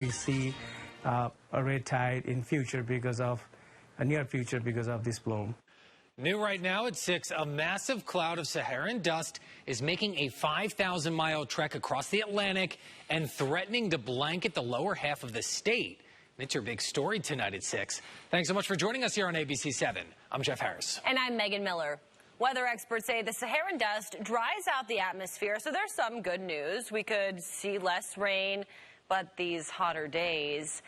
We see a red tide in future because of a near future because of this bloom. New right now at 6, a massive cloud of Saharan dust is making a 5,000-mile trek across the Atlantic and threatening to blanket the lower half of the state. And it's your big story tonight at 6. Thanks so much for joining us here on ABC 7. I'm Jeff Harris. And I'm Megan Miller. Weather experts say the Saharan dust dries out the atmosphere, so there's some good news. We could see less rain, but these hotter days,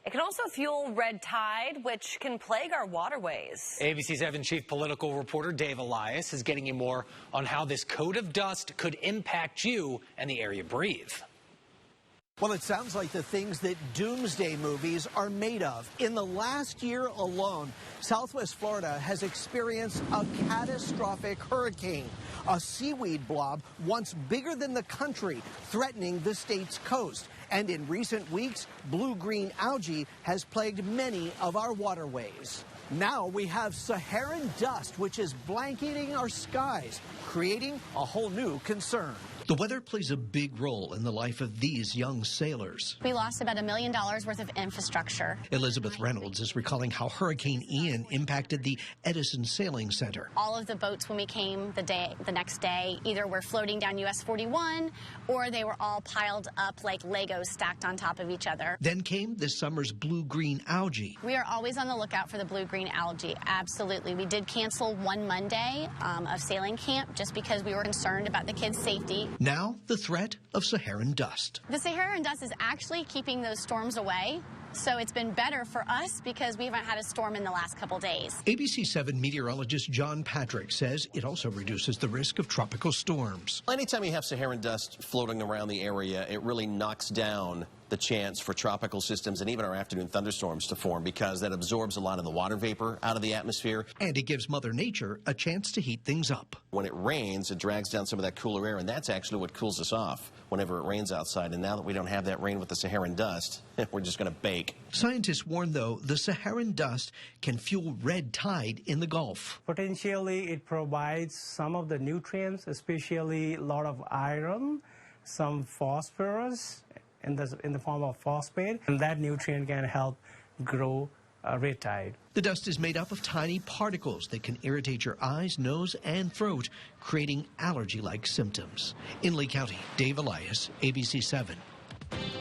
it can also fuel red tide, which can plague our waterways. ABC 7 chief political reporter Dave Elias is getting you more on how this coat of dust could impact you and the air you breathe. Well, it sounds like the things that doomsday movies are made of. In the last year alone, Southwest Florida has experienced a catastrophic hurricane. A seaweed blob once bigger than the country threatening the state's coast. And in recent weeks, blue-green algae has plagued many of our waterways. Now we have Saharan dust, which is blanketing our skies, creating a whole new concern. The weather plays a big role in the life of these young sailors. We lost about $1 million worth of infrastructure. Elizabeth Reynolds is recalling how Hurricane Ian impacted the Edison Sailing Center. All of the boats when we came the next day either were floating down US 41 or they were all piled up like Legos stacked on top of each other. Then came this summer's blue-green algae. We are always on the lookout for the blue-green algae, absolutely. We did cancel one Monday of sailing camp just because we were concerned about the kids' safety. Now, the threat of Saharan dust. The Saharan dust is actually keeping those storms away, so it's been better for us because we haven't had a storm in the last couple days. ABC 7 meteorologist John Patrick says it also reduces the risk of tropical storms. Anytime you have Saharan dust floating around the area, it really knocks down the chance for tropical systems and even our afternoon thunderstorms to form because that absorbs a lot of the water vapor out of the atmosphere. And it gives Mother Nature a chance to heat things up. When it rains, it drags down some of that cooler air, and that's actually what cools us off whenever it rains outside. And now that we don't have that rain with the Saharan dust, we're just going to bake. Scientists warn, though, the Saharan dust can fuel red tide in the Gulf. Potentially, it provides some of the nutrients, especially a lot of iron, some phosphorus in the form of phosphate, and that nutrient can help grow red tide. The dust is made up of tiny particles that can irritate your eyes, nose, and throat, creating allergy-like symptoms. In Lee County, Dave Elias, ABC 7.